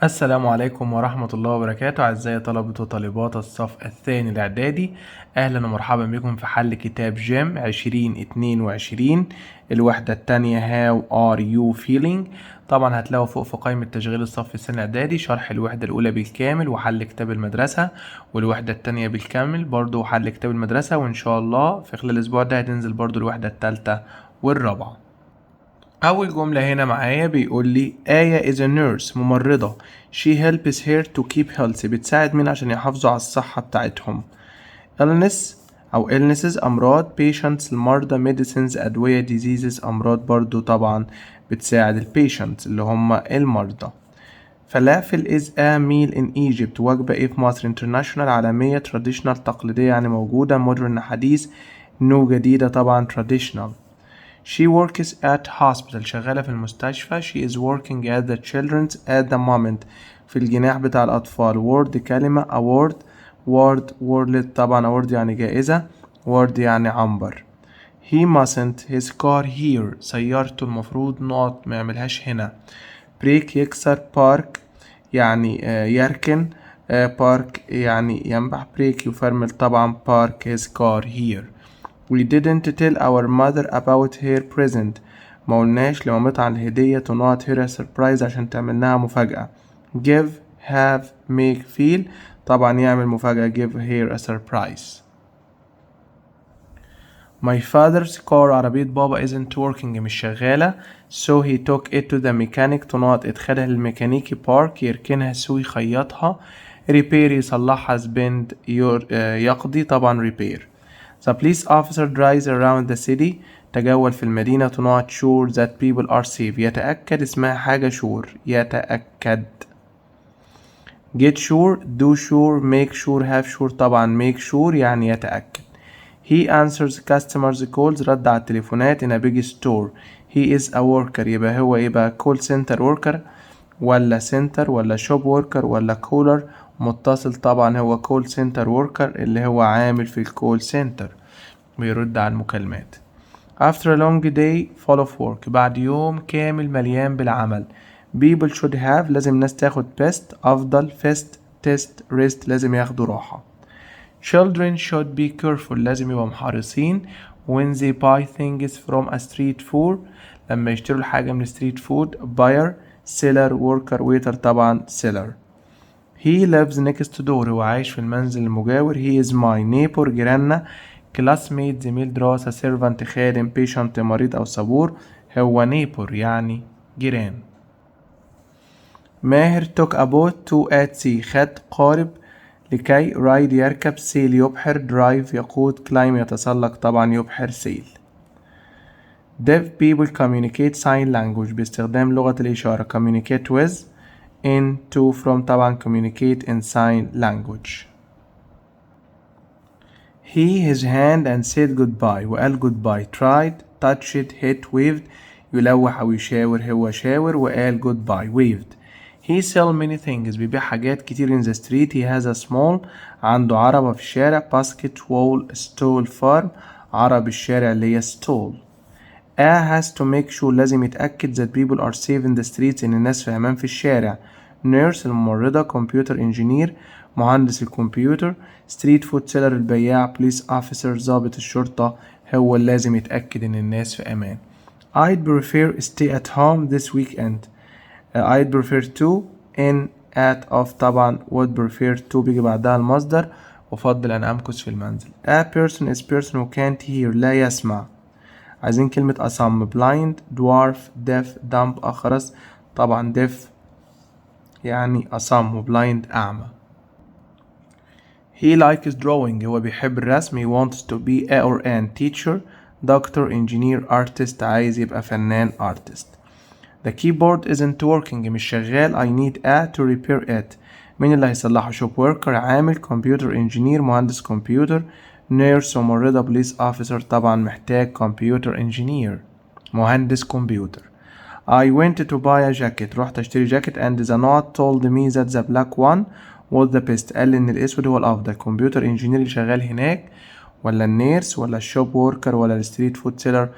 السلام عليكم ورحمة الله وبركاته. أعزائي طلبة وطالبات الصف الثاني الاعدادي، أهلا ومرحبا بكم في حل كتاب جيم 2022 الوحدة الثانية. How are you feeling؟ طبعا هتلاقوا فوق في قائمة تشغيل الصف الثاني الاعدادي شرح الوحدة الأولى بالكامل وحل كتاب المدرسة، والوحدة الثانية بالكامل برضو وحل كتاب المدرسة، وإن شاء الله في خلال الأسبوع ده هتنزل برضو الوحدة الثالثة والرابعة. أول جملة هنا معايا بيقول لي آية is a nurse، ممرضة. she helps her to keep healthy، بتساعد مين عشان يحافظوا على الصحة بتاعتهم. illness أو illnesses أمراض، patients المرضى، medicines أدوية، diseases أمراض برضو طبعا بتساعد patients اللي هم المرضى. فلافل is a meal in Egypt، وجبة ايه في مصر. international عالمية، traditional تقليدية يعني موجودة، modern حديث، جديدة طبعا traditional. She works at hospital، شغالة في المستشفى. She is working at the children's at the moment، في الجناح بتاع الأطفال. word كلمة، award world طبعا award يعني جائزة، word يعني عنبر. He mustn't his car here، سيارته المفروض not ما يعملهاش هنا. break يكسر، park يعني يركن، park يعني ينبح. break يفرمل طبعا park his car here. We didn't tell our mother about her present، ما قلناش لمامتها عن الهدية. to not her a surprise عشان تعملناها مفاجأة. give have make feel طبعا يعمل مفاجأة give her a surprise. My father's car عربية بابا isn't working مش شغالة. so he took it to the mechanic to not ادخلها للميكانيكي. park يركنها، so يخيطها. repair يصلحها. spend يقضي طبعا repair. The police officer drives around the city، تجول في المدينة. to not sure that people are safe، يتأكد اسمها حاجة sure يتأكد. get sure do sure make sure have sure طبعا make sure يعني يتأكد. he answers customers calls، رد على التليفونات. in a big store he is a worker، يبقى هو يبقى call center worker ولا center ولا shop worker ولا caller. متصل طبعا هو call center worker اللي هو عامل في الكول سنتر بيرد على المكالمات. after a long day full of work، بعد يوم كامل مليان بالعمل. people should have لازم الناس تاخد best أفضل، fest test rest لازم ياخدوا راحة. children should be careful لازم يبقوا محرصين. when they buy things from a street food، لما يشتروا الحاجة من street food. buyer seller worker waiter طبعا seller. he lives next door، هو عايش في المنزل المجاور. he is my neighbor جيراننا. classmate زميل دراسة. servant خادم. patient مريض أو صبور. هو neighbor يعني جيران. ماهر took a boat to at sea، خد قارب لكي ride يركب. sail يبحر. drive يقود. climb يتسلق طبعا يبحر sail. deaf people communicate sign language، باستخدام لغة الإشارة. communicate with in to from طبعا communicate in sign language. he his hand and said goodbye، وقال goodbye. tried touched hit waved، يلوح أو يشاور. هو شاور وقال goodbye waved. he sell many things، بيبيع حاجات كتير. in the street he has a small، عنده عربة في الشارع. basket wall stall farm، عرب الشارع اللي هي stall. has to make sure لازم يتأكد that people are safe in the streets، إن الناس في أمان في الشارع. nurse الممرضة. computer engineer مهندس الكمبيوتر. street food seller البياع. police officer ضابط الشرطة، هو اللي لازم يتأكد إن الناس في أمان. I'd prefer stay at home this weekend. I'd prefer to in at of طبعا would prefer to بيجي بعدها المصدر. أفضل أن أمكث في المنزل. a person is person who can't hear لا يسمع. عايزين كلمة أصم. blind dwarf deaf dumb أخرس. طبعا deaf يعني أصم وblind أعمى. he likes drawing، هو بيحب الرسم. he wants to be a or an teacher doctor engineer artist، عايز يبقى فنان artist. the keyboard isn't working مش شغال. I need a to repair it، مين اللي هيصلحه. shop worker عامل. computer engineer مهندس كمبيوتر. nurse ممرضة. police officer طبعا محتاج computer engineer مهندس كمبيوتر. I went to buy a jacket، رحت اشتري جاكيت. and the note told me that the black one was the best، قال لي ان الاسود هو الافضل. كمبيوتر انجينير اللي شغال هناك ولا النيرس ولا الشوب وركر ولا الستريت فود سيلر.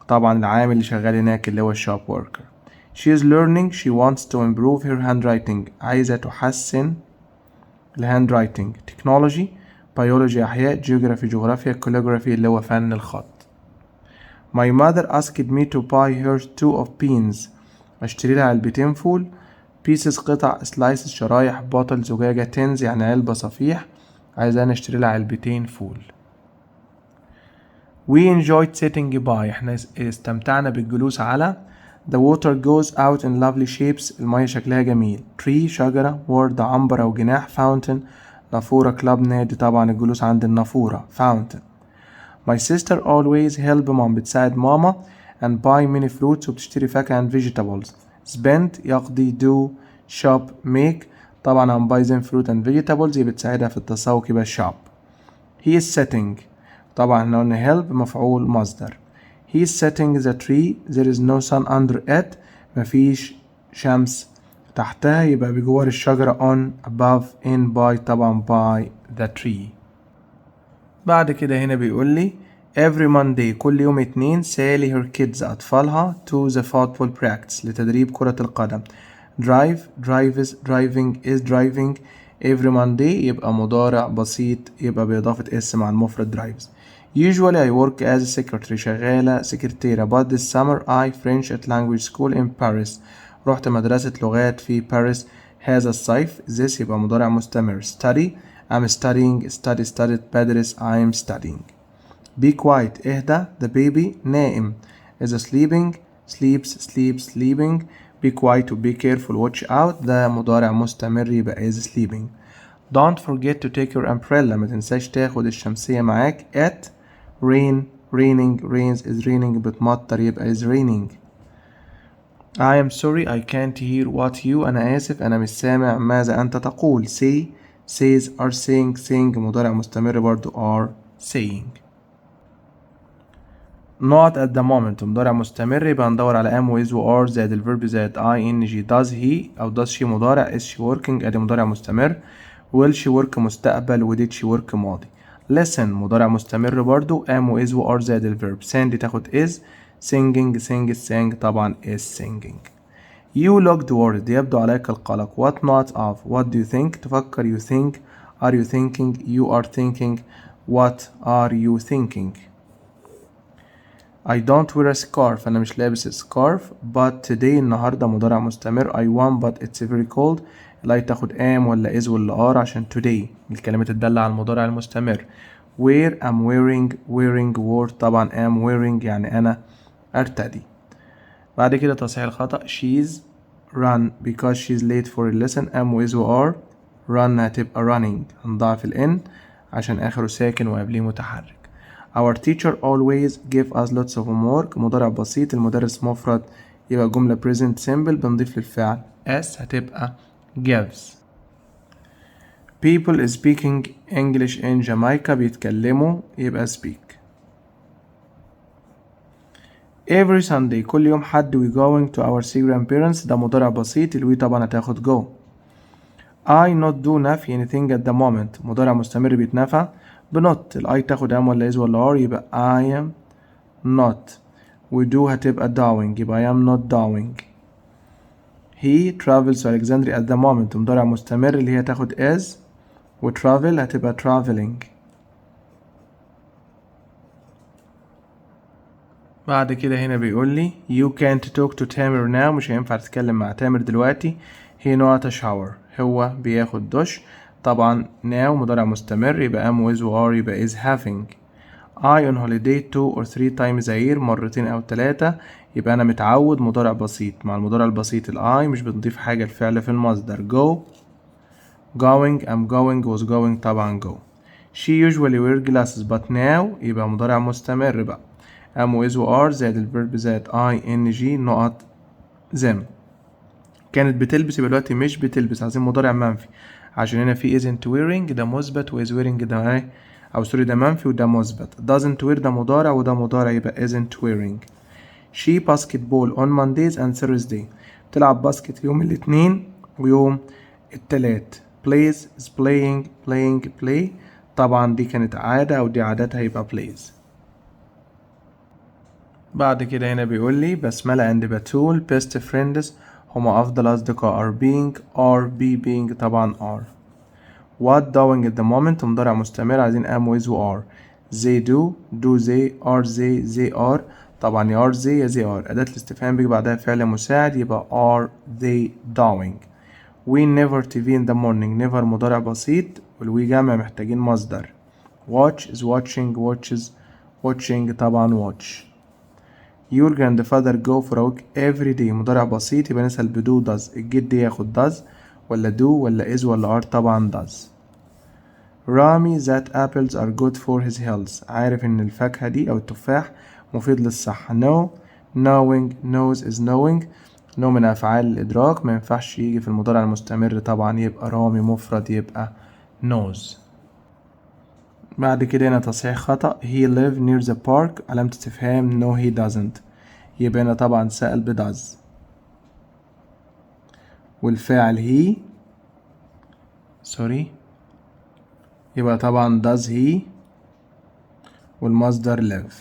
طبعا العامل اللي شغال هناك اللي هو الشوب وركر. she is learning she wants to improve her handwriting عايزة تحسن الهاندرايتنج. technology biology أحياء geography جغرافيا calligraphy اللي هو فن الخط. my mother asked me to buy her 2 of beans اشتري لها علبتين فول. pieces قطع slices شرايح bottle زجاجة tins يعني علبة صفيح عايزة اشتري لها علبتين فول. we enjoyed sitting by احنا استمتعنا بالجلوس على. the water goes out in lovely shapes المية شكلها جميل. tree شجرة. word عنبر أو جناح. fountain نافورة. club نادي طبعا الجلوس عند النافورة fountain. my sister always help mom بتساعد ماما and buy many fruits وبتشتري فاكهة and vegetables. spend يقضي. do shop make طبعا عن buy them fruit and vegetables بتساعدها في التسوق يبقى shop. he is sitting طبعا احنا قلنا help مفعول مصدر. he is setting the tree there is no sun under it مفيش شمس تحتها يبقى بجوار الشجرة on above in by طبعا by the tree. بعد كده هنا بيقول لي every Monday كل يوم اتنين سالي her kids أطفالها to the football practice لتدريب كرة القدم. drive drives driving is driving every Monday يبقى مضارع بسيط يبقى بإضافة اس مع المفرد drives. usually I work as a secretary شغالة سكرتيرة but this summer I French at language school in Paris رحت مدرسة لغات في باريس. هذا الصيف this يبقى مضارع مستمر. study I'm studying studied بدرس I'm studying. be quiet اهدى. the baby نائم is sleeping sleeps sleeping. be quiet و be careful watch out ده مضارع مستمر يبقى is sleeping. don't forget to take your umbrella ما تنساش تاخد الشمسية معاك. at raining rains is raining بتمطر يبقى is raining. I am sorry I can't hear what you أنا آسف أنا مش سامع ماذا أنت تقول. say says are saying مضارع مستمر برضو are saying. not at the moment مضارع مستمر يبقى ندور على am with و are زائد الفيرب زائد ing. does he أو does she مضارع. is she working أدي مضارع مستمر. will she work مستقبل و did she work ماضي. listen مضارع مستمر برضو am و is و are زائد الفيرب. sing تاخد is sang طبعا is singing. you looked worried يبدو عليك القلق. what not of what do you think تفكر you think are you thinking you are thinking what are you thinking. I don't wear a scarf أنا مش لابس scarf but today النهاردة مضارع مستمر. I won but it's very cold لا تاخد am ولا is ولا are عشان today الكلمات تدل على المضارع المستمر. wear I'm wearing wore طبعا am wearing يعني أنا أرتدي. بعد كده تصحيح الخطأ she's run because she's late for a lesson am و is و are run هتبقى running هنضاعف ال n عشان آخره ساكن وقبليه متحرك. Our teacher always give us lots of homework مضارع بسيط المدرس مفرد يبقى جملة present simple بنضيف للفعل s هتبقى gives. people speaking English in Jamaica بيتكلموا يبقى speak. every Sunday كل يوم حد we going to our see grandparents ده مضارع بسيط الوي طبعا هتاخد go. I not do نفي anything at the moment مضارع مستمر بيتنفى بنوت الاي تاخد am ولا is ولا are يبقى I am not و do هتبقى doing يبقى I am not doing. he travels to Alexandria at the moment مضارع مستمر اللي هي تاخد is و travel هتبقى traveling. بعد كده هنا بيقول لي you can't talk to تامر now مش هينفع تتكلم مع تامر دلوقتي. he not a shower هو بياخد دش طبعا now مضارع مستمر يبقى am with و are يبقى is having. I on holiday 2 or 3 times a year مرتين أو 3 يبقى أنا متعود مضارع بسيط مع المضارع البسيط I مش بنضيف حاجة الفعل في المصدر. go going I'm going was going طبعا go. she usually wear glasses but now يبقى مضارع مستمر بقى am with و are زائد الفيرب زائد ing نقط them. كانت بتلبس يبقى دلوقتي مش بتلبس عايزين مضارع منفي عشان هنا في isn't wearing ده مثبت و is wearing ده ايه او سوري ده منفي وده مثبت. doesn't wear ده مضارع وده مضارع يبقى isn't wearing. she basketball on Mondays and Thursday بتلعب باسكت يوم الاثنين ويوم التلات. plays is playing play طبعا دي كانت عادة او دي عادتها يبقى plays. بعد كده هنا بيقول لي بسملة and بتول best friends هما أفضل أصدقاء are being طبعا are. what doing at the moment مضارع مستمر عايزين am with و are. they do they are they are طبعا يا are they يا they are. أداة الاستفهام بيجي بعدها فعل مساعد يبقى are they doing. we never TV in the morning never مضارع بسيط والوي جمع محتاجين مصدر. watch is watching طبعا watch. your grandfather go for a walk every day مضارع بسيط يبقى نسأل بدو does الجد ياخد does ولا do ولا is ولا are طبعا does. رامي that apples are good for his health عارف ان الفاكهة دي او التفاح مفيد للصحة. knowing knows is knowing know من افعال الادراك ما ينفعش يجي في المضارع المستمر طبعا يبقى رامي مفرد يبقى knows. بعد كده هنا تصحيح خطأ he live near the park علامة استفهام no he doesn't يبقى هنا طبعا سأل ب does والفاعل he يبقى طبعا does he والمصدر live.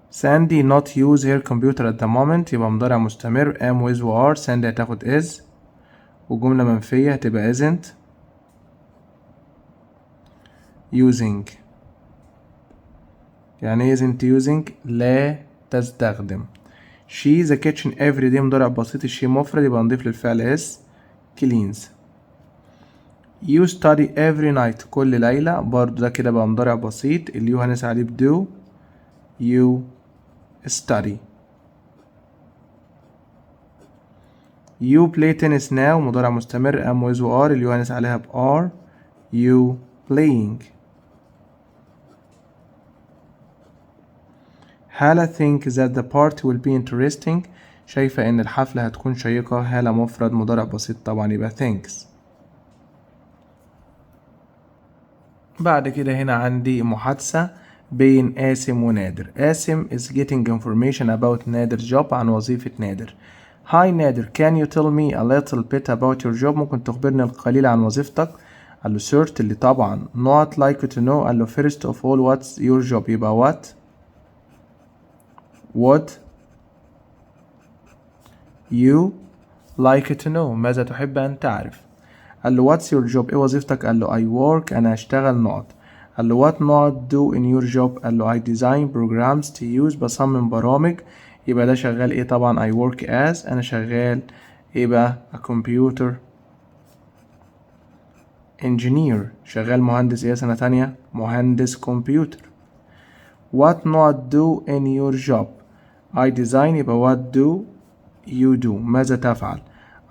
Sandy not use her computer at the moment يبقى مضارع مستمر am with و are. Sandy هتاخد is وجملة منفية هتبقى isn't using. يعني isn't using لا تستخدم. she the kitchen every day مضارع بسيط الشي مفرد يبقى نضيف للفعل is cleans. you study every night كل ليلة برضو ده كده بقى مضارع بسيط اليو هنسأل عليه بدو you study. you play tennis now مضارع مستمر am with و are اليو هنسأل عليها ب are you playing. هالة think that the party will be interesting شايفة إن الحفلة هتكون شيقة. هالة مفرد مضارع بسيط طبعا يبقى thanks. بعد كده هنا عندي محادثة بين قاسم ونادر. قاسم is getting information about نادر job عن وظيفة نادر. Hi نادر can you tell me a little bit about your job ممكن تخبرني القليل عن وظيفتك. قال له certainly طبعا. not like to know قال له first of all what's your job يبقى what would you like to know ماذا تحب أن تعرف. قال له what's your job ايه وظيفتك قال له I work أنا أشتغل نقط. قال له what not do in your job قال له I design programs to use بصمم برامج يبقى ده شغال ايه طبعا I work as أنا شغال ايه بقى a computer engineer شغال مهندس ايه سنة تانية مهندس كمبيوتر. what not do in your job I design يبقى what do you do ماذا تفعل.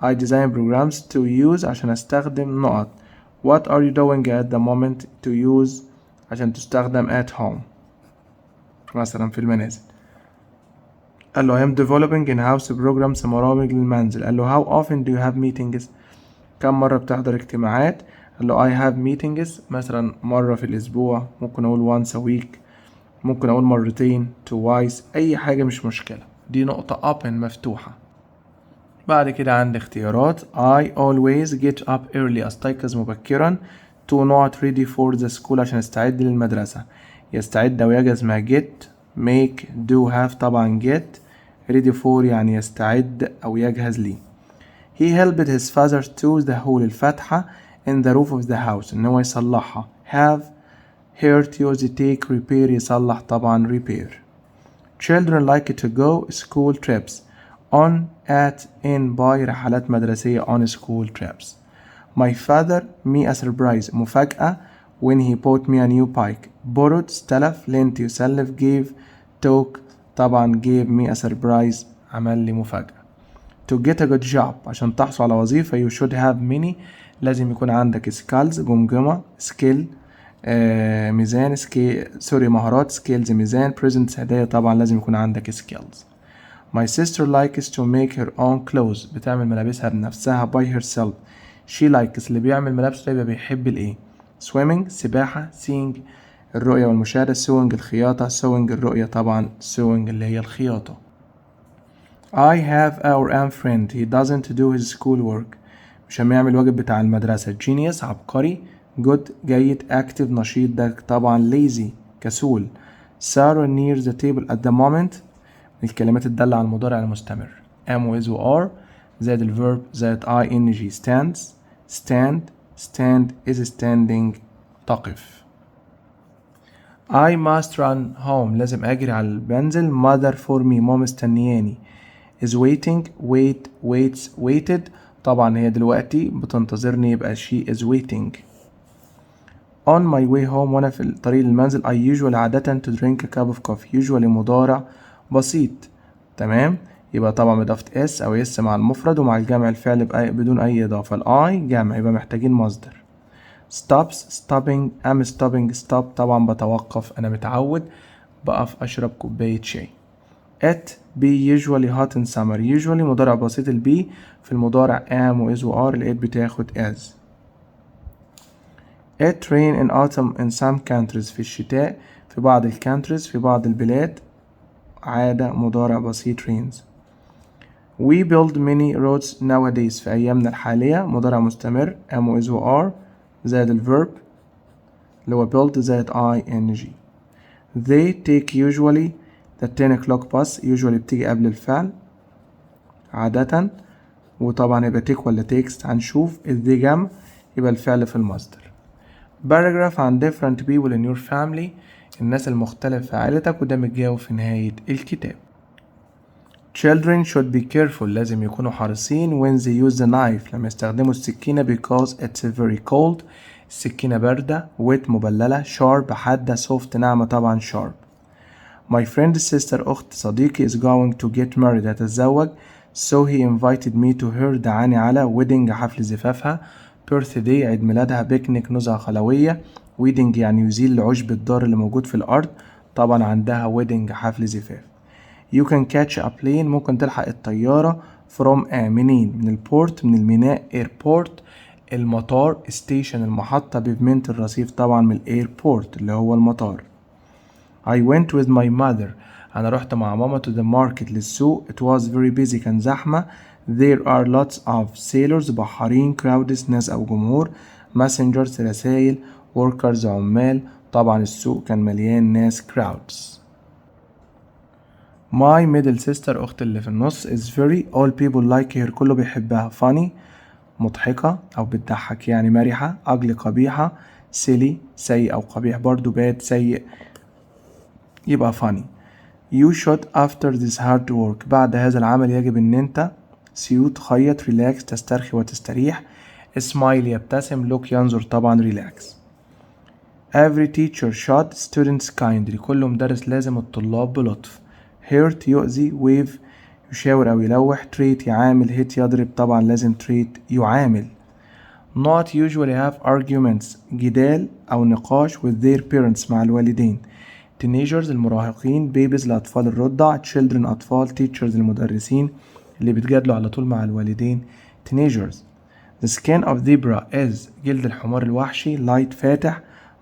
I design programs to use عشان استخدم نقط. what are you doing at the moment to use عشان تستخدم at home مثلا في المنازل. قال له I am developing in-house programs برامج للمنزل. قال له how often do you have meetings كم مرة بتحضر اجتماعات. قال له I have meetings مثلا مرة في الأسبوع ممكن أقول once a week ممكن أقول مرتين twice أي حاجة مش مشكلة. دي نقطة open مفتوحة. بعد كده عندي اختيارات I always get up early أستيقظ مبكرا to not ready for the school عشان استعد للمدرسة. يستعد أو يجهز مع get make do have طبعا get ready for يعني يستعد أو يجهز لي. he helped his father to the hole الفتحة in the roof of the house إن هو يصلحها. have hurt use take repair يصلح طبعا repair. children like to go school trips on at in by رحلات مدرسية on school trips. my father me a surprise مفاجأة when he bought me a new bike. borrowed استلف lent يسلف gave took طبعا gave me a surprise عمل لي مفاجأة. to get a good job عشان تحصل على وظيفة you should have many لازم يكون عندك skills جمجمة skill ميزان مهارات skills ميزان presents هدايا طبعا لازم يكون عندك skills. my sister likes to make her own clothes بتعمل ملابسها بنفسها by herself. she likes اللي بيعمل ملابسه يبقى بيحب الايه swimming سباحة seeing الرؤية والمشاهدة sewing الخياطة sewing الرؤية طبعا sewing اللي هي الخياطة. I have our own friend he doesn't do his school work مش هم يعمل الواجب بتاع المدرسة. genius عبقري good جيد. active نشيط، ده طبعا lazy كسول. Sarah near the table at the moment الكلمات الدالة على المضارع المستمر. am و is و are زائد الفيرب زائد ing stands stand stand is standing تقف. I must run home لازم أجري على المنزل. mother for me ماما مستنياني. is waiting wait waits waited طبعا هي دلوقتي بتنتظرني يبقى she is waiting. on my way home وأنا في الطريق للمنزل I usually عادة to drink a cup of coffee usually مضارع بسيط. تمام، يبقى طبعا بإضافة s أو s مع المفرد ومع الجمع الفعل بدون أي إضافة. الI جمع يبقى محتاجين مصدر. stops stopping am stopping stop طبعا بتوقف، أنا متعود بقف أشرب كوباية شاي. it be usually hot in summer usually مضارع بسيط البي في المضارع am و is و are it بتاخد as. it rain in autumn in some countries في الشتاء في بعض الكانتريز في بعض البلاد عادة مضارع بسيط rains. we build many roads nowadays في أيامنا الحالية مضارع مستمر am و is و are زائد الفيرب اللي هو build زائد ing. they take usually the 10 o'clock bus usually بتيجي قبل الفعل عادة، وطبعا يبقى take ولا takes هنشوف. if they جمع يبقى الفعل في المصدر. paragraph عن different people in your family الناس المختلفة في عائلتك وده متجاوب في نهاية الكتاب. children should be careful لازم يكونوا حريصين when they use the knife لما يستخدموا السكينة because it's very cold السكينة باردة. wet مبللة. sharp حادة. soft ناعمة طبعا sharp. my friend's sister أخت صديقي is going to get married هتتزوج so he invited me to her دعاني على wedding حفل زفافها. birthday عيد ميلادها. picnic نزهة خلوية. wedding يعني يزيل العشب الضار اللي موجود في الأرض طبعا عندها wedding حفل زفاف. you can catch a plane ممكن تلحق الطيارة from a منين من البورت من الميناء. airport المطار. station المحطة. pavement الرصيف طبعا من الايربورت اللي هو المطار. I went with my mother أنا رحت مع ماما to the market للسوق. it was very busy كان زحمة. there are lots of sailors بحارين. crowds ناس أو جمهور. messengers رسائل. workers عمال طبعا السوق كان مليان ناس crowds. my middle sister أخت اللي في النص is very all people like her كله بيحبها. funny مضحكة أو بتضحك يعني مرحة. ugly قبيحة. silly سيء أو قبيح برضو bad سيء يبقى funny. you should after this hard work بعد هذا العمل يجب ان انت سيوت خيط relax تسترخي وتستريح. smile يبتسم. look ينظر طبعا relax. every teacher should students kindly كل مدرس لازم الطلاب بلطف. hurt يؤذي. wave يشاور او يلوح. treat يعامل. hit يضرب طبعا لازم treat يعامل. not usually have arguments جدال او نقاش with their parents مع الوالدين. teenagers المراهقين. babies الأطفال الرضع. children أطفال. teachers المدرسين اللي بيتجادلوا على طول مع الوالدين teenagers. the skin of zebra is جلد الحمار الوحشي. light فاتح.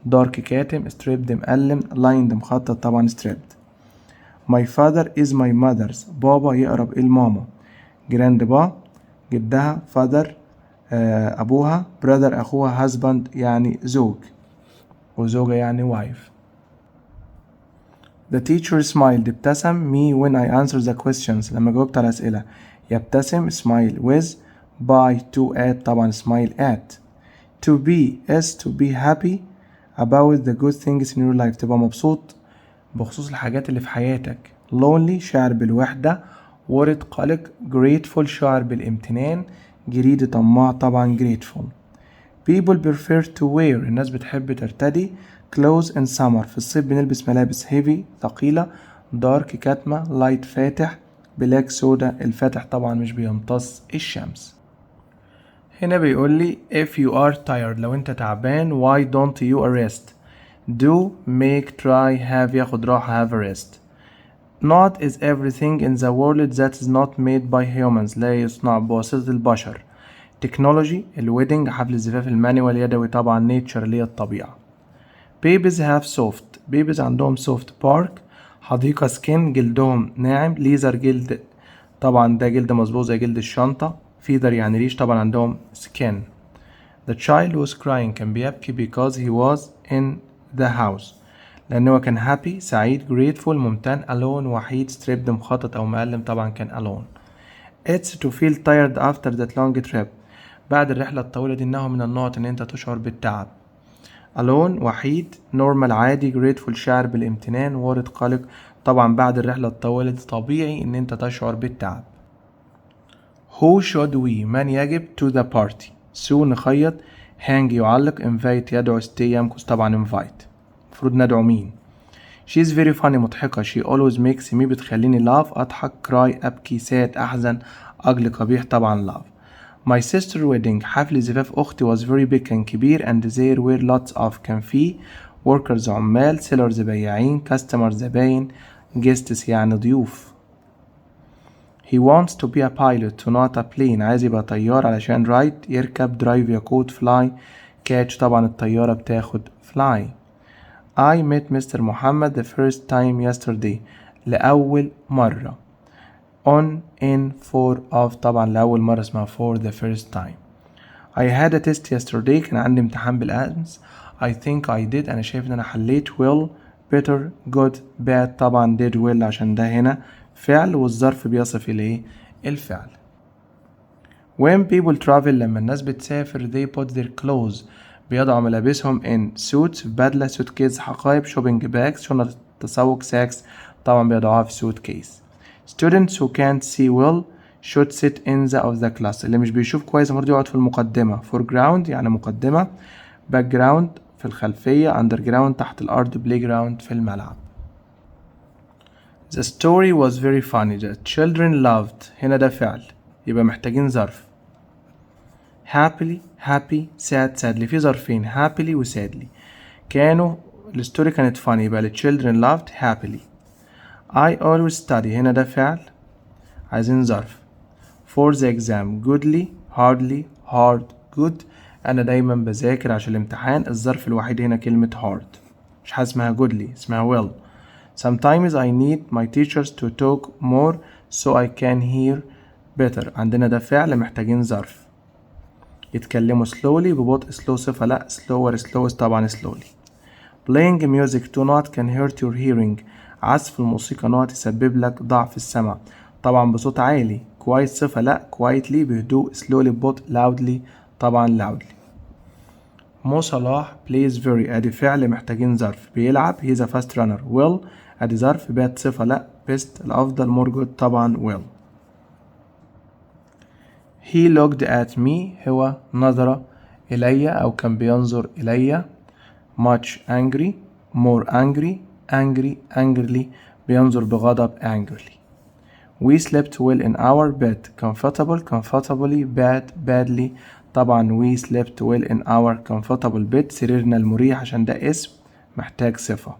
dark كاتم. stripped مقلم. lined مخطط طبعا stripped. my father is my mother's بابا يقرب الماما. grandpa جدها. father أبوها. brother أخوها. husband يعني زوج وزوجة يعني wife. The teacher smiled ابتسم me when I answered the questions لما جاوبت على الأسئلة. يبتسم smile with. by to at طبعا smile at. to be is to be happy about the good things in your life تبقى مبسوط بخصوص الحاجات اللي في حياتك. lonely شعر بالوحدة. worried قلق. grateful شعر بالامتنان. جريد طماع طبعا grateful. people prefer to wear الناس بتحب ترتدي clothes in summer في الصيف بنلبس ملابس heavy ثقيلة. dark كاتمة. light فاتح. black سودا الفاتح طبعا مش بيمتص الشمس. هنا بيقول لي if you are tired لو انت تعبان why don't you rest. do make try have ياخد راحة have a rest. not is everything in the world that is not made by humans لا يصنع بواسطة البشر. technology الويدنج حفل الزفاف المانيوال يدوي طبعا nature اللي هي الطبيعة. babies have soft babies عندهم soft park حديقة. skin جلدهم ناعم. leather جلد طبعا ده جلد مظبوط زي جلد الشنطة. feather يعني ريش طبعا عندهم skin. The child was crying كان بيبكي because he was in the house لأنه كان happy سعيد grateful ممتن alone وحيد stripped مخطط أو مألم طبعا كان alone. It's to feel tired after that long trip بعد الرحلة الطويلة دي إنه من النقط إن أنت تشعر بالتعب. alone وحيد normal عادي grateful شعر بالامتنان worried قلق طبعا بعد الرحلة الطويلة دي طبيعي إن أنت تشعر بالتعب. Who should we من يجب to the party so نخيط hang يعلق invite يدعو stay يمكث طبعا invite المفروض ندعو مين. She's very funny مضحكة she always makes me بتخليني laugh أضحك cry أبكي sad أحزن أجل قبيح طبعا laugh. My sister wedding حفل زفاف أختي was very big كان كبير and there were lots of كان فيه workers عمال sellers بياعين customers زباين guests يعني ضيوف. He wants to be a pilot to not a plane عايز يبقى طيار علشان ride يركب drive يقود fly catch طبعا الطيارة بتاخد fly. I met Mr. محمد the first time yesterday لأول مرة. On in for of طبعا لأول مرة اسمها for the first time. I had a test yesterday كان عندي امتحان بالأمس. I think I did أنا شايف إن أنا حليت well better good bad طبعا did well عشان ده هنا فعل والظرف بيصف إليه الفعل. When people travel لما الناس بتسافر they put their clothes بيضعوا ملابسهم in suits بدلة suitcase حقائب shopping bags شنط التسوق sacks طبعا بيضعوها في suitcase. Students who can't see well should sit in the of the class اللي مش بيشوف كويس المفروض يقعد في المقدمة. foreground يعني مقدمة background في الخلفية underground تحت الأرض playground في الملعب. The story was very funny the children loved هنا ده فعل يبقى محتاجين ظرف. happily happy sad sadly في ظرفين happily و sadly كانوا الستوري كانت funny يبقى the children loved happily. I always study هنا ده فعل عايزين ظرف. for the exam goodly hardly hard good أنا دايما بذاكر عشان الامتحان الظرف الوحيد هنا كلمة hard مش حاجة اسمها goodly اسمها well. Sometimes I need my teachers to talk more so I can hear better عندنا ده فعل محتاجين ظرف. يتكلموا slowly ببطء slow صفة لأ slower slowest طبعا slowly. Playing music to not can hurt your hearing عزف الموسيقى نوت يسبب لك ضعف السمع طبعا بصوت عالي. quiet صفة لأ quietly بهدوء slowly ببطء loudly طبعا loudly. مو صلاح plays very ادي فعل محتاجين ظرف بيلعب he's a fast runner well ادي ظرف bad صفة لأ best الأفضل more good طبعا well. He looked at me هو نظر إلي أو كان بينظر إلي. much angry more angry angry angrily بينظر بغضب angrily. We slept well in our bed comfortable comfortably bad badly طبعا we slept well in our comfortable bed سريرنا المريح عشان ده اسم محتاج صفة.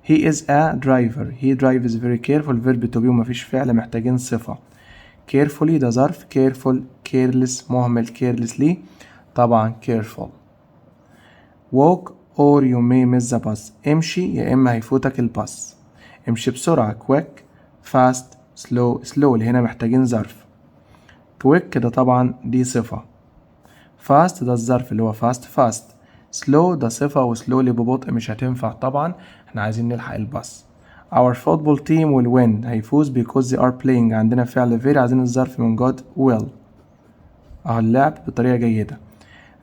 He is a driver he drives very careful verb to be ومفيش فعل محتاجين صفة. carefully ده ظرف careful careless مهمل carelessly طبعا careful. walk or you may miss the bus امشي يا إما هيفوتك الباص. امشي بسرعة quick fast slow slowly هنا محتاجين ظرف. quick ده طبعا دي صفة. fast ده الظرف اللي هو fast slow ده صفة وslowly ببطء مش هتنفع طبعا احنا عايزين نلحق الباص. our football team will win هيفوز because they are playing عندنا فعل very عايزين الظرف من God well اهو اللعب بطريقة جيدة.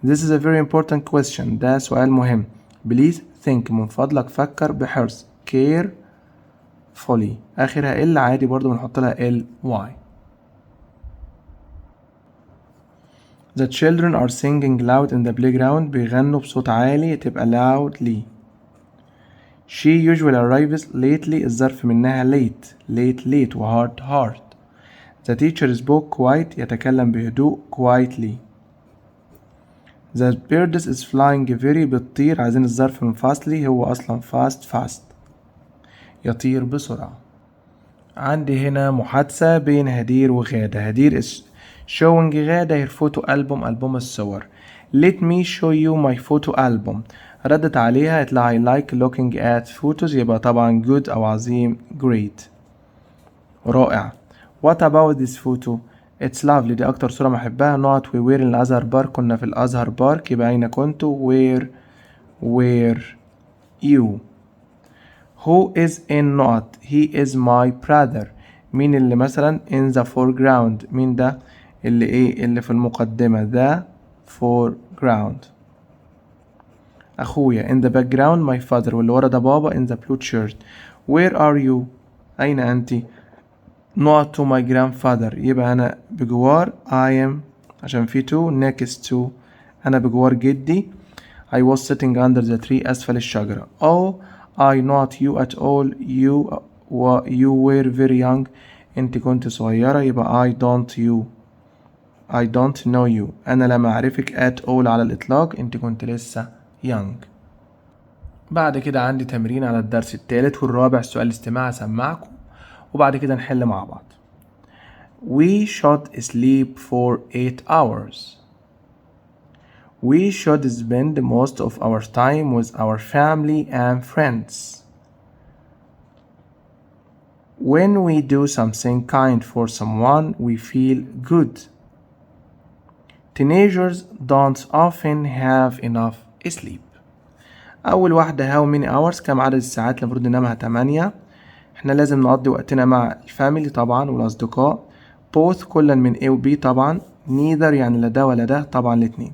this is a very important question ده سؤال مهم. please think من فضلك فكر بحرص carefully آخرها ال عادي برضو بنحط لها ly. The children are singing loud in the playground بيغنوا بصوت عالي تبقى loudly. She usually arrives lately الظرف منها late و hard. The teacher spoke quiet يتكلم بهدوء quietly. The bird is flying very بتطير عايزين الظرف من fastly هو أصلا fast يطير بسرعة. عندي هنا محادثة بين هدير وغادة. هدير is showing غادة her photo album ألبوم الصور. Let me show you my photo album. ردت عليها قالت لها I like looking at photos يبقى طبعا good أو عظيم great رائع. What about this photo؟ It's lovely دي أكتر صورة بحبها. Not we were in الأزهر بارك كنا في الأزهر بارك يبقى أين كنتوا. where you. Who is in not he is my brother. مين اللي مثلا in the foreground مين ده اللي ايه اللي في المقدمة the foreground. أخويا in the background my father واللي ورا ده بابا in the blue shirt. Where are you أين أنت. not to my grandfather يبقى أنا بجوار I am عشان في to next to أنا بجوار جدي. I was sitting under the tree أسفل الشجرة. Oh I not you at all you were very young أنت كنت صغيرة يبقى I don't know you أنا لم أعرفك at all على الإطلاق أنت كنت لسه young. بعد كده عندي تمرين على الدرس الثالث والرابع سؤال استماع أسمعكم وبعد كده نحل مع بعض. We should sleep for 8 hours. We should spend most of our time with our family and friends. When we do something kind for someone, we feel good. Teenagers don't often have enough sleep. أول واحدة how many hours كم عدد الساعات اللي المفروض ننامها 8. احنا لازم نقضي وقتنا مع الفاميلي طبعا والأصدقاء. both كلا من A و B طبعا. neither يعني لا ده ولا ده طبعا الاتنين.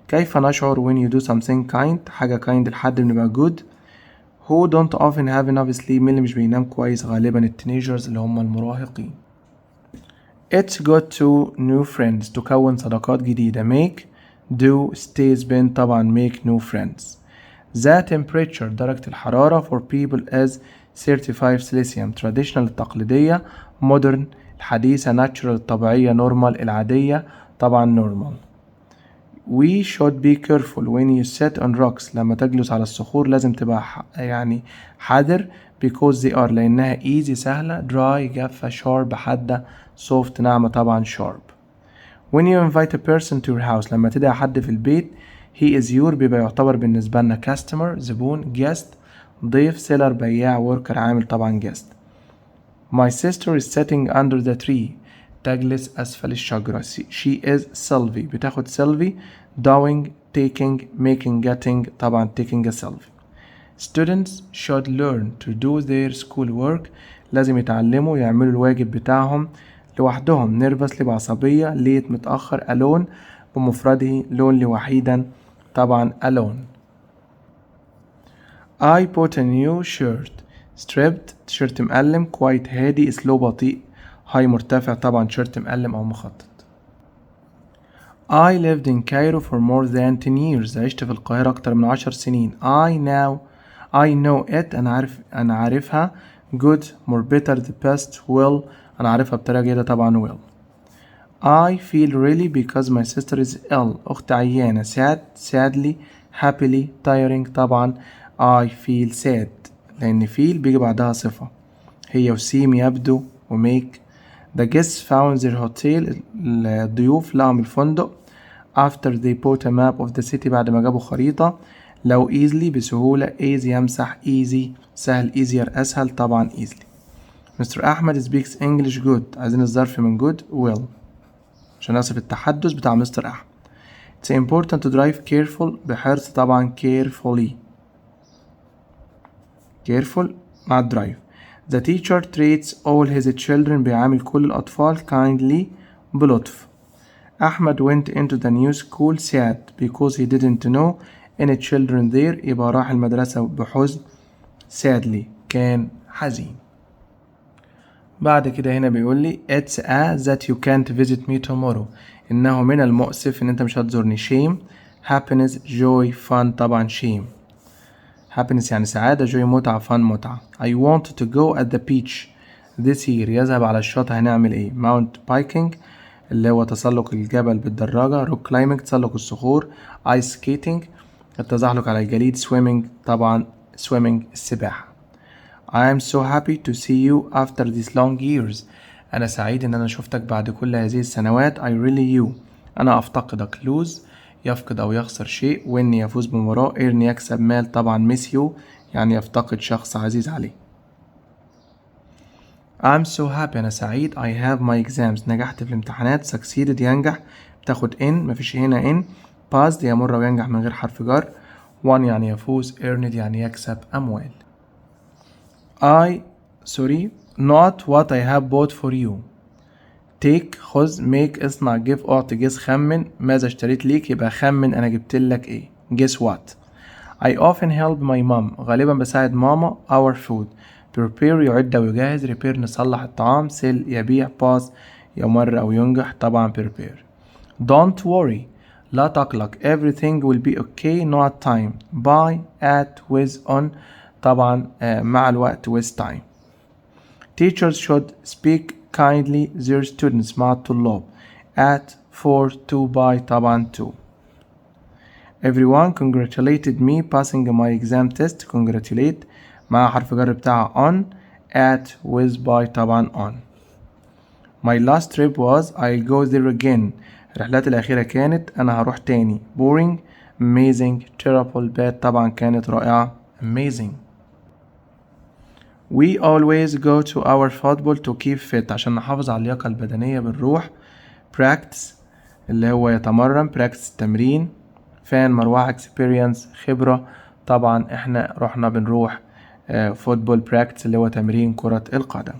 كيف نشعر when you do something kind حاجة kind لحد بنبقى good. who don't often have enough sleep مين اللي مش بينام كويس غالبا التينيجرز اللي هم المراهقين. it's good to new friends تكون صداقات جديدة. make do stay spend طبعا make new friends. the temperature درجة الحرارة for people is 35 Celsius. traditional التقليدية. modern الحديثة. natural الطبيعية. normal العادية طبعا normal. we should be careful when you sit on rocks لما تجلس على الصخور لازم تبقى يعني حذر because they are لأنها easy سهلة. dry جافة. sharp حادة. soft ناعمة طبعا sharp. when you invite a person to your house لما تدعي حد في البيت he is your بيبقى يعتبر بالنسبة لنا customer زبون. guest ضيف. seller بياع. worker عامل طبعا guest. my sister is sitting under the tree تجلس أسفل الشجرة. she is Sylvie بتاخد Sylvie. doing taking making getting طبعا taking a selfie. students should learn to do their school work لازم يتعلموا يعملوا الواجب بتاعهم لوحدهم. nervously بعصبية. late متأخر. alone بمفرده. lonely وحيدا طبعا alone. I bought a new shirt. stripped تيشيرت مقلم. quite هادي. slow بطيء. high مرتفع طبعا شيرت مقلم أو مخطط. I lived in Cairo for more than 10 years. عشت في القاهرة أكتر من 10 سنين. I know it أنا عارفها. good more better the best well أنا عارفها بطريقة جيدة طبعا well. I feel really because my sister is ill أختي عيانة. sad sadly happily tiring طبعا I feel sad لأن feel بيجي بعدها صفة. هي وسيم يبدو وميك. The guests found their hotel الضيوف لقوا الفندق after they bought a map of the city بعد ما جابوا خريطة. لو easily بسهولة. easy يمسح. easy سهل. easier أسهل طبعا easily. مستر أحمد speaks English good عايزين الظرف من good well عشان أصف التحدث بتاع مستر أحمد. It's important to drive careful بحرص طبعا carefully careful مع drive. The teacher treats all his children بيعامل كل الأطفال kindly بلطف. أحمد went into the new school sad because he didn't know any children there يبقى راح المدرسة بحزن. sadly كان حزين. بعد كده هنا بيقول لي it's a that you can't visit me tomorrow إنه من المؤسف إن أنت مش هتزورني. shame happiness joy fun طبعا shame. happiness يعني سعادة. joy متعة. fun متعة. I want to go at the beach this year يذهب على الشاطئ. هنعمل ايه. mount biking اللي هو تسلق الجبل بالدراجة. rock climbing تسلق الصخور. ice skating التزحلق على الجليد. swimming طبعا swimming السباحة. I am so happy to see you after these long years أنا سعيد إن أنا شفتك بعد كل هذه السنوات. I really you أنا أفتقدك. lose يفقد أو يخسر شيء. win يفوز بمباراة. earn يكسب مال طبعا. miss you يعني يفتقد شخص عزيز عليه. I'm so happy أنا سعيد. I have my exams نجحت في الامتحانات. succeeded ينجح بتاخد in مفيش هنا in. passed يمر وينجح من غير حرف جر. won يعني يفوز. earned يعني يكسب أموال. not what I have bought for you. take خذ make اصنع give اعطي guess خمن ماذا اشتريت ليك يبقى خمن أنا جبت لك إيه. guess what. I often help my mom غالبا بساعد ماما. our food prepare يعد ويجهز. repair نصلح الطعام. sell يبيع. pass يمر أو ينجح طبعا prepare. don't worry لا تقلق. everything will be okay no at time. by at with on طبعا مع الوقت with time. teachers should speak kindly their students مع الطلاب. at for to by طبعا to. everyone congratulated me passing my exam test. congratulate مع حرف جر بتاعها on. at with by طبعا on. my last trip was I'll go there again. الرحلات الأخيرة كانت أنا هروح تاني. boring amazing terrible bad طبعا كانت رائعة amazing. we always go to our football to keep fit عشان نحافظ على اللياقة البدنية بنروح. practice اللي هو يتمرن. practice تمرين. fan مروحة. experience خبرة طبعا احنا رحنا بنروح football practice اللي هو تمرين كرة القدم.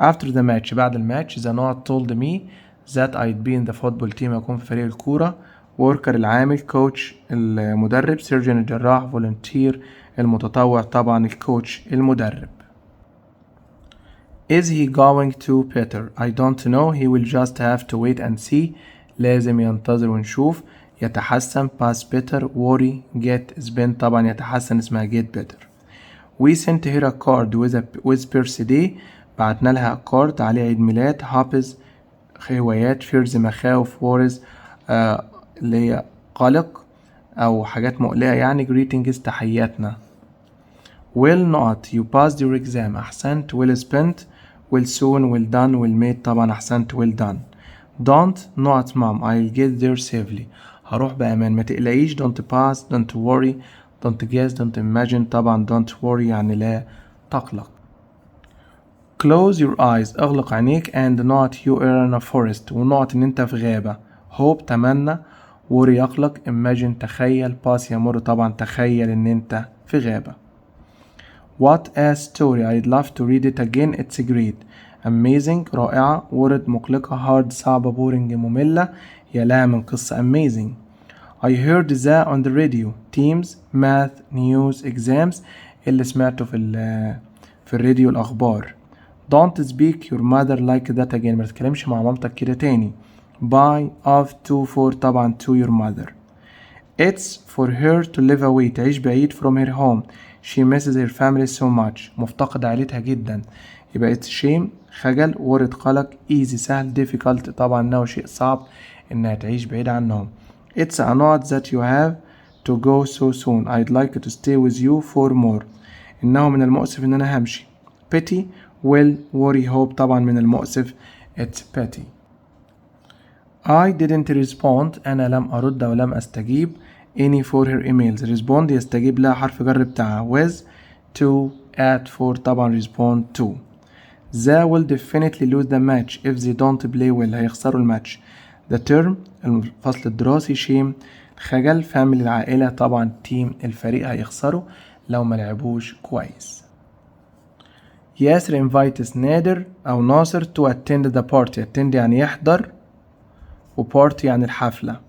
after the match بعد الماتش the not told me that I'd be in the football team أكون في فريق الكورة. worker العامل. coach المدرب. surgeon الجراح. volunteer المتطوع طبعا الكوتش المدرب. is he going to better I don't know he will just have to wait and see لازم ينتظر ونشوف. يتحسن pass better. worry get spend طبعا يتحسن اسمها get better. we sent her a card with birthday بعتنا لها card عليه عيد ميلاد. hobbies هوايات. fears مخاوف. worries اللي هي قلق أو حاجات مقلقة يعني. greetings تحياتنا. will not you passed your exam أحسنت. will spent. will soon. will done. will made طبعا أحسنت will done. don't not mom I'll get there safely هروح بأمان ما تقلقيش. don't pass don't worry don't guess don't imagine طبعا don't worry يعني لا تقلق. close your eyes اغلق عينيك and not you are in a forest ونقط ان انت في غابة. hope تمنى. worry يقلق. imagine تخيل. pass يمر طبعا تخيل ان انت في غابة. what a story I'd love to read it again it's great. amazing رائعة. word مقلقة. hard صعبة. boring مملة يا لها من قصة amazing. I heard that on the radio teams math news exams اللي سمعته في الراديو الأخبار. don't speak your mother like that again ما تتكلمش مع مامتك كده تاني. by of to for طبعا to your mother. it's for her to live away تعيش بعيد from her home. she misses her family so much مفتقدة عيلتها جدا يبقى it's shame خجل. worried قلق. easy سهل. difficult طبعا انه شيء صعب انها تعيش بعيد عنهم. it's a not that you have to go so soon I'd like to stay with you for more انه من المؤسف ان انا همشي. pity will worry hope طبعا من المؤسف it's pity. I didn't respond أنا لم أرد ولم أستجيب any for her emails. respond يستجيب لها حرف جر بتاعها with to at for طبعا respond to. they will definitely lose the match if they don't play well هيخسروا الماتش. the term الفصل الدراسي. shame خجل. family العائلة طبعا team الفريق هيخسروا لو ما لعبوش كويس. ياسر invites نادر أو ناصر to attend the party. attend يعني يحضر وبارتي يعني الحفلة.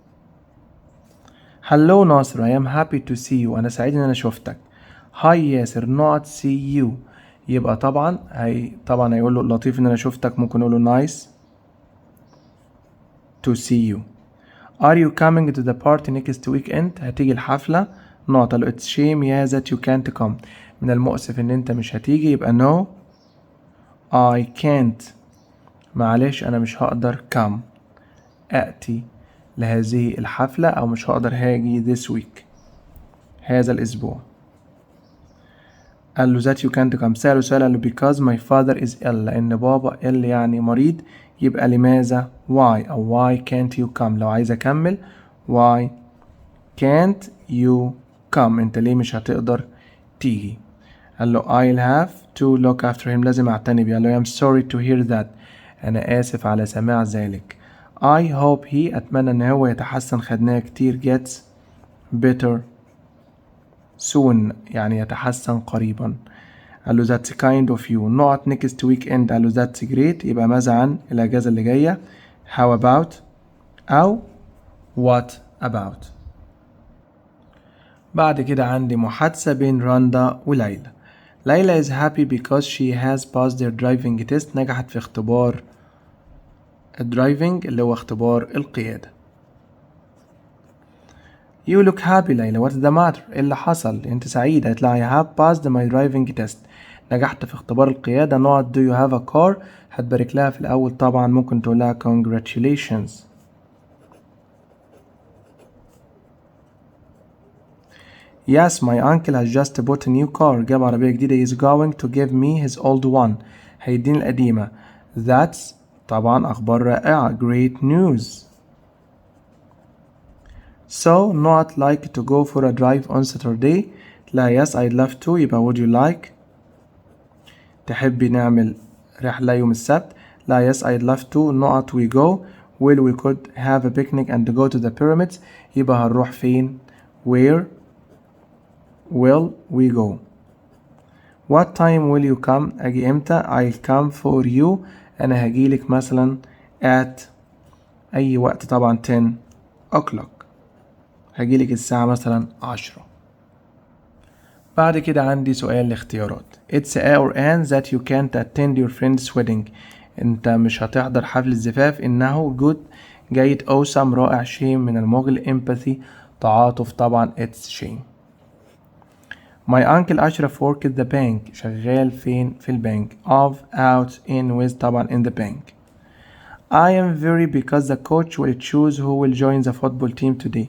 hello ناصر I am happy to see you أنا سعيد إن أنا شوفتك. hi ياسر not see you يبقى طبعا هيقول له لطيف إن أنا شوفتك ممكن نقول له nice to see you. are you coming to the party next weekend هتيجي الحفلة. not له it's shame yeah that you can't come من المؤسف إن أنت مش هتيجي يبقى no I can't معلش أنا مش هقدر come أأتي لهذه الحفلة أو مش هقدر هاجي this week هذا الأسبوع. قال له that you can't come. سأله سؤال قال له because my father is ill لأن بابا ill يعني مريض يبقى لماذا why أو why can't you come. لو عايز أكمل why can't you come أنت ليه مش هتقدر تيجي. قال له I'll have to look after him، لازم اعتني بيه. قال له I'm sorry to hear that، انا اسف على سماع ذلك. I hope he، اتمنى ان هو يتحسن، خدناه كتير. gets better soon، يعني يتحسن قريبا. قال له that's kind of you. نقط next weekend، قال له that's great، يبقى ماذا عن الاجازة اللي جاية. how about او what about. بعد كده عندي محادثة بين رندا وليلى. ليلى is happy because she has passed her driving test، نجحت في اختبار الدرايفنج اللي هو اختبار القيادة. You look happy ليلى، what's the matter؟ ايه اللي حصل؟ انت سعيدة. قالت لها I have passed my driving test، نجحت في اختبار القيادة. نقط do you have a car؟ هتبارك لها في الأول طبعا، ممكن تقول لها congratulations. Yes, my uncle has just bought a new car، جاب عربية جديدة. He is going to give me his old one، هيديني القديمة. That's طبعا أخبار رائعة، great news. So not like to go for a drive on Saturday؟ لا yes I'd love to، يبقى would you like؟ تحبي نعمل رحلة يوم السبت؟ لا yes I'd love to. not we go. will we could have a picnic and go to the pyramids، يبقى هنروح فين؟ where will we go. what time will you come؟ أجي إمتى؟ I'll come for you، أنا هجيلك مثلا at أي وقت طبعا 10 o'clock، هجيلك الساعة مثلا 10. بعد كده عندي سؤال الاختيارات. It's a or an that you can't attend your friend's wedding، انت مش هتحضر حفل الزفاف. انه good جيد awesome رائع shame من المغل empathy تعاطف طبعا it's shame. My uncle أشرف work at the bank، شغال فين؟ في البنك. of out in with طبعا in the bank. I am very because the coach will choose who will join the football team today،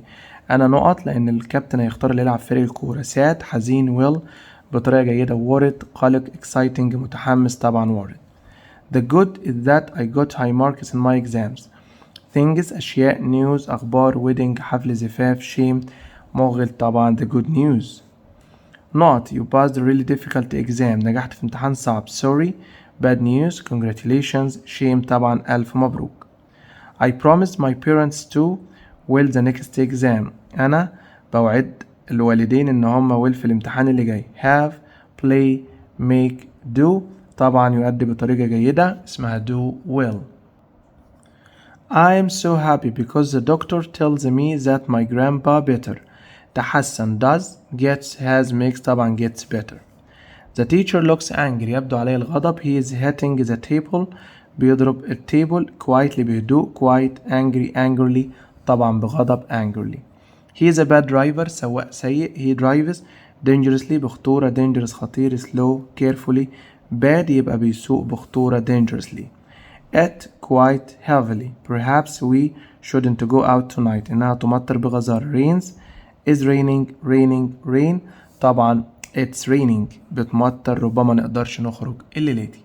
أنا نقط لأن الكابتن هيختار اللي يلعب فريق الكورة. sad حزين will بطريقة جيدة. worried قلق exciting متحمس طبعا worried. the good is that I got high marks in my exams. things أشياء news أخبار wedding حفل زفاف shame مغل طبعا the good news. not you passed a really difficult exam، نجحت في امتحان صعب. sorry bad news congratulations shame طبعا ألف مبروك. I promised my parents to will the next exam، أنا بوعد الوالدين إن هم will في الامتحان اللي جاي. have play make do طبعا يؤدي بطريقة جيدة اسمها do will. I am so happy because the doctor tells me that my grandpa better، تحسن does gets has makes طبعا gets better. The teacher looks angry، يبدو عليه الغضب. he is hitting the table، بيضرب التيبل. quietly بهدوء quite angry angrily طبعا بغضب angrily. he is a bad driver، سواق سيء. he drives dangerously بخطورة. dangerous خطير. slow carefully bad يبقى بيسوق بخطورة dangerously. it quite heavily perhaps we shouldn't go out tonight، إنها تمطر بغزارة. rains is raining rain طبعا it's raining بتمطر ربما نقدرش نخرج الليلة دي.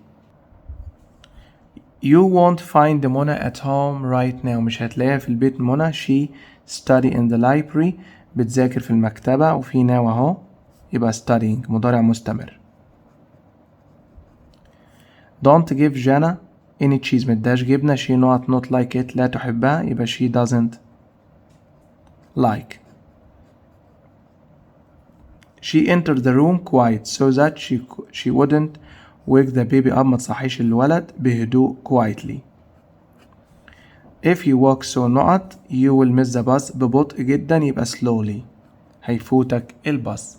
You won't find منى at home right now، مش هتلاقيها في البيت. منى she study in the library بتذاكر في المكتبة، وفي now اهو يبقى studying مضارع مستمر. Don't give جانا any cheese، مداش جبنة. she not like it لا تحبها، يبقى she doesn't like. She entered the room quiet so that she wouldn't wake the baby up، ما تصحيش الولد بهدوء quietly. If you walk so نقط you will miss the bus ببطء جدا يبقى slowly هيفوتك الباص.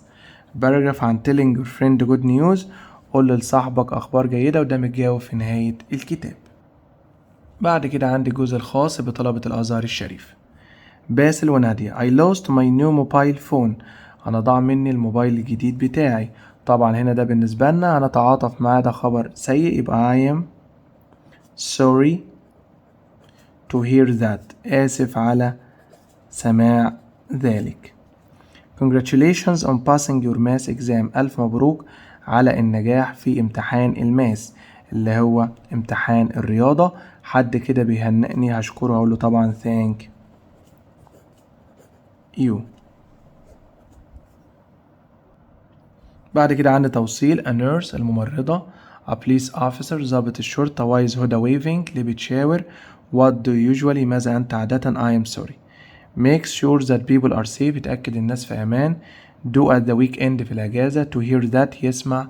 paragraph عن telling your friend good news، قول لصاحبك أخبار جيدة، وده متجاوب في نهاية الكتاب. بعد كده عندي الجزء الخاص بطلبة الأزهر الشريف. باسل ونادية I lost my new mobile phone، أنا ضاع مني الموبايل الجديد بتاعي. طبعا هنا ده بالنسبة لنا هنتعاطف معاه، ده خبر سيء يبقى I am sorry to hear that، آسف على سماع ذلك. Congratulations on passing your math exam، ألف مبروك على النجاح في امتحان الماس اللي هو امتحان الرياضة. حد كده بيهنئني هشكره هقوله طبعا thank you. بعد كده عندي توصيل a nurse الممرضة a police officer ضابط الشرطة why is هدى waving ليه بتشاور what do you usually ماذا أنت عادة I am sorry makes sure that people are safe يتأكد الناس في أمان do at the weekend في الأجازة to hear that يسمع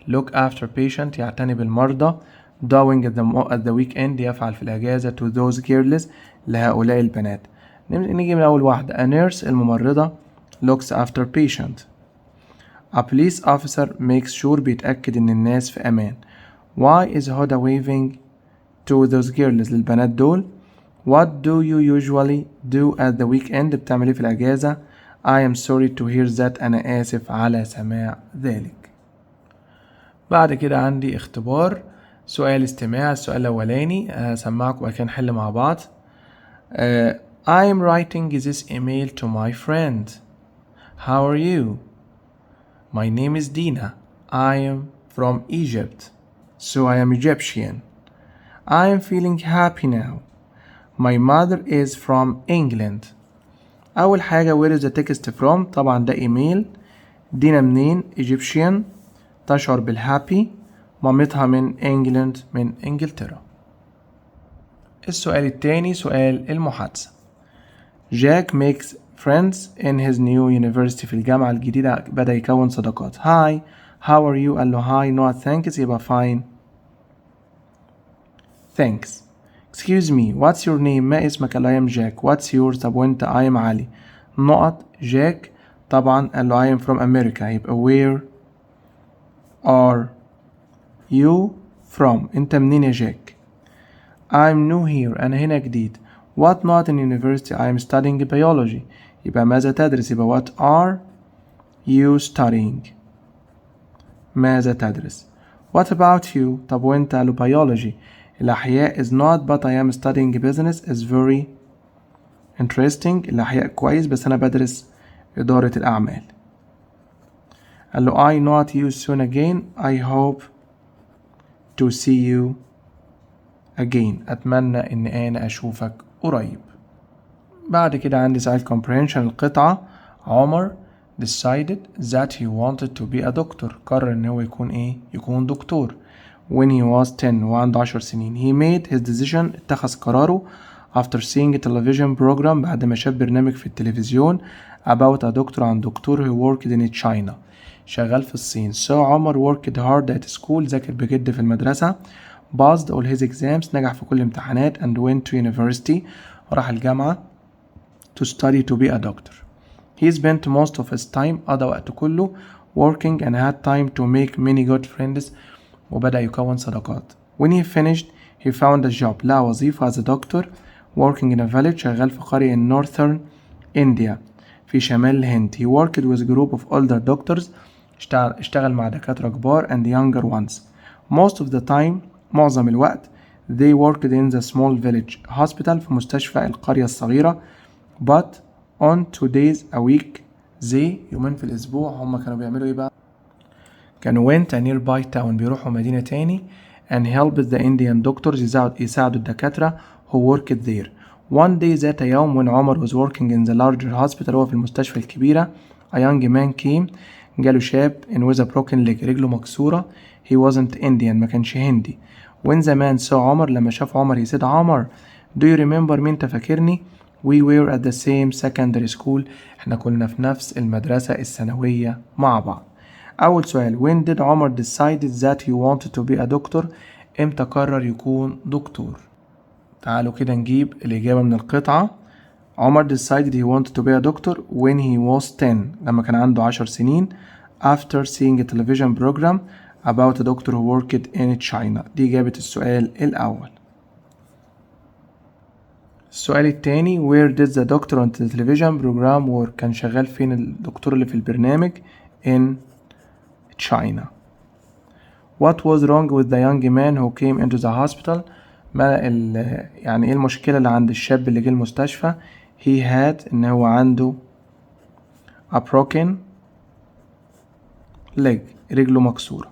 look after patient يعتني بالمرضى doing at the weekend يفعل في الأجازة to those girls لهؤلاء البنات. نيجي من أول واحدة a nurse الممرضة looks after patient a police officer makes sure بيتأكد إن الناس في أمان why is هدى waving to those girls للبنات دول what do you usually do at the weekend بتعمل إيه في الأجازة I am sorry to hear that أنا آسف على سماع ذلك. بعد كده عندي اختبار سؤال استماع. السؤال الأولاني هسمعكم وبعد كده نحل مع بعض. I am writing this email to my friend. How are you? My name is Dina. I am from Egypt. So I am Egyptian. I am feeling happy now. My mother is from England. أول حاجة where is the text from؟ طبعا ده إيميل. دينا منين؟ Egyptian. تشعر بالهابي. مامتها من انجلند من انجلترا. السؤال التاني سؤال المحادثة. جاك makes friends in his new university في الجامعة الجديدة بدأ يكون صداقات. Hi, how are you؟ قال له hi not thanks يبقى fine. Thanks. Excuse me, what's your name؟ ما اسمك؟ قال له I am Jack. What's yours؟ طب وانت؟ I am علي. نقط جاك طبعا قال له I am from America يبقى where are you from؟ انت منين يا جاك؟ I'm new here أنا هنا جديد. What not in university؟ I am studying biology يبقى ماذا تدرس؟ يبقى what are you studying؟ ماذا تدرس؟ What about you؟ طب وانت؟ قال له biology الأحياء is not but I am studying business is very interesting. الأحياء كويس بس أنا بدرس إدارة الأعمال. قال له I not you soon again I hope to see you again. أتمنى إن أنا أشوفك قريب. بعد كده عندي سؤال comprehension القطعة. عمر decided that he wanted to be a doctor. قرر إن هو يكون إيه؟ يكون دكتور. When he was 10 وعنده 10 سنين. He made his decision اتخذ قراره after seeing a television program بعد ما شاف برنامج في التلفزيون about a doctor عن دكتور who worked in China شغال في الصين. So عمر worked hard at school ذاكر بجد في المدرسة passed all his exams نجح في كل الامتحانات and went to university راح الجامعة to study to be a doctor. He spent most of his time قضى وقته كله working and had time to make many good friends وبدأ يكون صداقات. When he finished he found a job لقى وظيفة as a doctor working in a village شغال في قرية in northern India في شمال الهند. He worked with a group of older doctors اشتغل مع دكاترة كبار and younger ones. Most of the time معظم الوقت they worked in the small village hospital في مستشفى القرية الصغيرة but on 2 days a week they يومين في الأسبوع هم كانوا بيعملوا إيه بقى؟ كانوا went a nearby town بيروحوا مدينة تاني and helped the Indian doctors يساعدوا الدكاترة who worked there. One day ذات يوم when عمر was working in the larger hospital هو في المستشفى الكبيرة a young man came جاله شاب in with a broken leg رجله مكسورة he wasn't Indian ما كانش هندي. When the man saw عمر لما شاف عمر he said عمر do you remember مين تفكرني؟ We were at the same secondary school احنا كنا في نفس المدرسة الثانوية مع بعض. أول سؤال when did عمر decided that he wanted to be a doctor؟ امتى قرر يكون دكتور؟ تعالوا كده نجيب الإجابة من القطعة. عمر decided he wanted to be a doctor when he was 10 لما كان عنده 10 سنين after seeing a television program about a doctor who worked in China. دي إجابة السؤال الأول. السؤال التاني where did the doctor on the television program work؟ كان شغال فين الدكتور اللي في البرنامج in China. What was wrong with the young man who came into the hospital؟ يعني ايه المشكلة اللي عند الشاب اللي جه المستشفى؟ he had ان هو عنده a broken leg رجله مكسورة.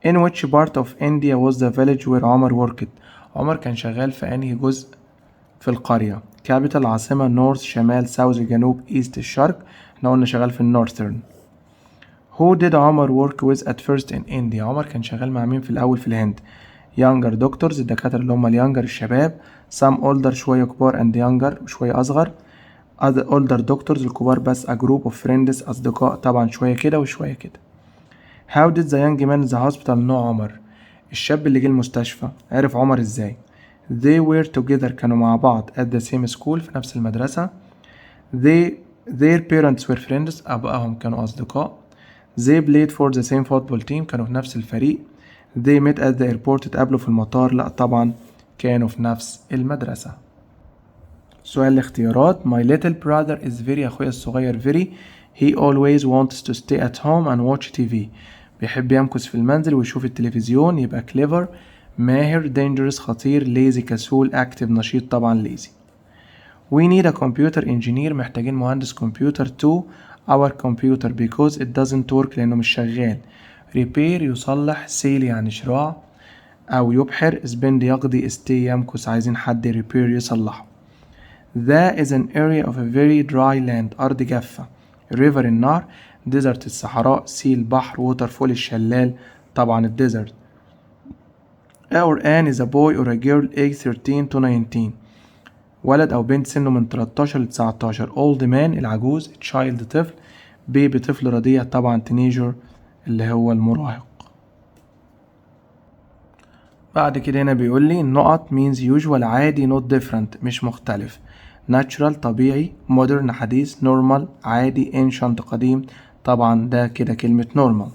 in which part of India was the village where عمر worked؟ عمر كان شغال في انهي جزء في القرية؟ capital عاصمة north شمال south جنوب east الشرق احنا قلنا شغال في النورثرن. Who did عمر work with at first in India؟ عمر كان شغال مع مين في الأول في الهند؟ younger doctors الدكاترة اللي هم اليانجر الشباب، some older شوية كبار and younger شوية أصغر، other older doctors الكبار بس، a group of friends أصدقاء طبعا شوية كده وشوية كده. How did the young man in the hospital know عمر؟ الشاب اللي جه المستشفى عرف عمر ازاي؟ They were together كانوا مع بعض at the same school في نفس المدرسة. Their parents were friends أبائهم كانوا أصدقاء. They played for the same football team كانوا في نفس الفريق. They met at the airport اتقابلوا في المطار، لا طبعا كانوا في نفس المدرسة. سؤال الاختيارات. My little brother is very أخويا الصغير very he always wants to stay at home and watch TV بيحب يمكث في المنزل ويشوف التلفزيون، يبقى clever. ماهر dangerous خطير. lazy كسول. active نشيط طبعا lazy. We need a computer engineer محتاجين مهندس كمبيوتر to our computer because it doesn't work لأنه مش شغال. repair يصلح. sail يعني شراع أو يبحر. spend يقضي. stay يمكث. عايزين حد repair يصلحه. That is an area of a very dry land أرض جافة. river النهر. desert الصحراء. sea البحر. waterfall الشلال طبعا الديزرت. Our Anne is a boy or a girl age 13 to 19 ولد أو بنت سنه من 13 ل 19. old man العجوز. child طفل. baby طفل رضيع طبعا teenager اللي هو المراهق. بعد كده هنا بيقول لي النقط means usual عادي not different مش مختلف. natural طبيعي. modern حديث. normal عادي. ancient قديم طبعا ده كده كلمة normal.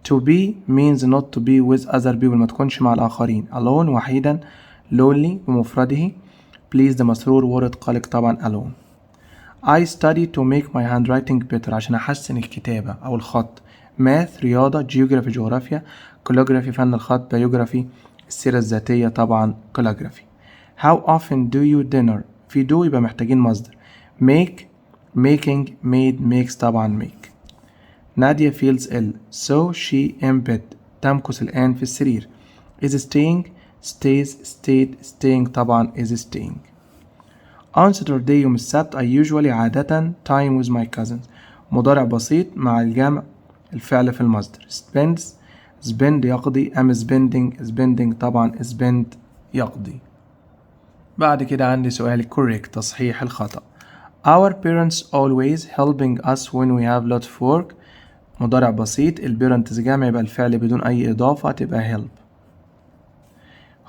to be means not to be with other people ما تكونش مع الآخرين. alone وحيدا. lonely بمفرده. pleased مسرور. worried قلق طبعا alone. I study to make my handwriting better عشان أحسن الكتابة أو الخط. math رياضة. geography جغرافيا. calligraphy فن الخط. biography السيرة الذاتية طبعا calligraphy. how often do you dinner في do يبقى محتاجين مصدر. make making made makes طبعا make. نادية feels ill so she in bed تمكث الآن في السرير. is staying stays stayed staying طبعا is staying. on Saturday يوم السبت I usually عادة time with my cousins مضارع بسيط مع الجمع الفعل في المصدر. spends spend يقضي. am spending spending طبعا spend يقضي. بعد كده عندي سؤال correct تصحيح الخطأ. our parents always helping us when we have lot of work مضارع بسيط. البيرنتس جمع يبقى الفعل بدون أي إضافة تبقى help.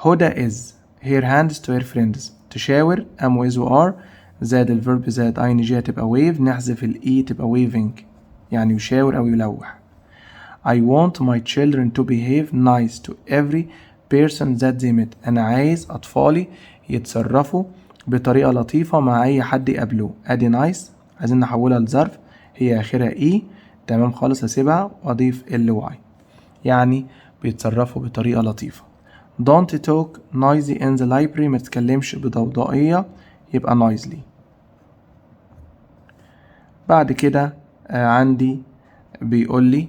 هدى is her hands to her friends تشاور. am with و are زاد الفيرب زاد ing هتبقى wave. نحذف الإي تبقى waving يعني يشاور أو يلوح. I want my children to behave nice to every person that they meet أنا عايز أطفالي يتصرفوا بطريقة لطيفة مع أي حد يقابلوه. أدي nice عايزين نحولها لظرف هي آخرها إي تمام خالص هسيبها وأضيف ly يعني بيتصرفوا بطريقة لطيفة. don't talk noisy in the library ما تتكلمش بضوضائية يبقى noisily. بعد كده عندي بيقول لي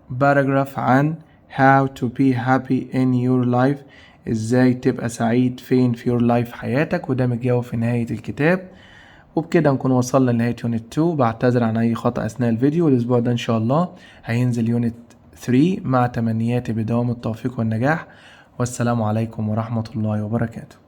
باراجراف عن how to be happy in your life ازاي تبقى سعيد فين في your life حياتك وده متجاوب في نهاية الكتاب. وبكده نكون وصلنا لنهاية يونت 2. بعتذر عن أي خطأ أثناء الفيديو. الأسبوع ده إن شاء الله هينزل يونت 3 مع تمنياتي بدوام التوفيق والنجاح. والسلام عليكم ورحمة الله وبركاته.